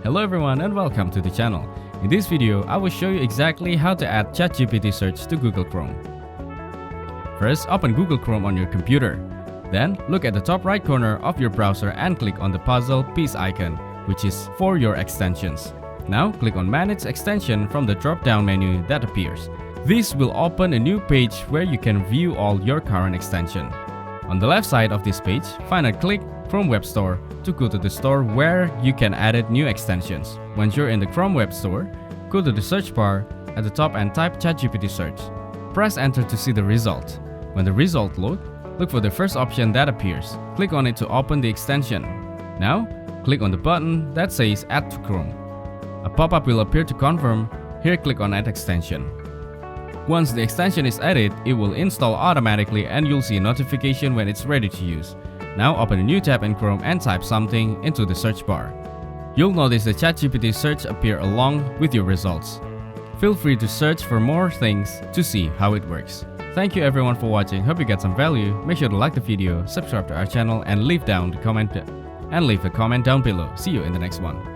Hello everyone and welcome to the channel. In this video, I will show you exactly how to add Chatgpt search to Google Chrome. First, open Google Chrome on your computer. Then, look at the top right corner of your browser and click on the puzzle piece icon, which is for your extensions. Now, click on Manage Extension from the drop-down menu that appears. This will open a new page where you can view all your current extensions. On the left side of this page, find and click Chrome Web Store to go to the store where you can add new extensions. Once you're in the Chrome Web Store, go to the search bar at the top and type Chatgpt search. Press enter to see the result. When the result loads, look for the first option that appears. Click on it to open the extension. Now, click on the button that says Add to Chrome. A pop-up will appear to confirm. Here, click on Add Extension. Once the extension is added, it will install automatically and you'll see a notification when it's ready to use. Now open a new tab in Chrome and type something into the search bar. You'll notice the Chatgpt search appear along with your results. Feel free to search for more things to see how it works. Thank you everyone for watching. Hope you get some value. Make sure to like the video, subscribe to our channel and leave a comment down below. See you in the next one.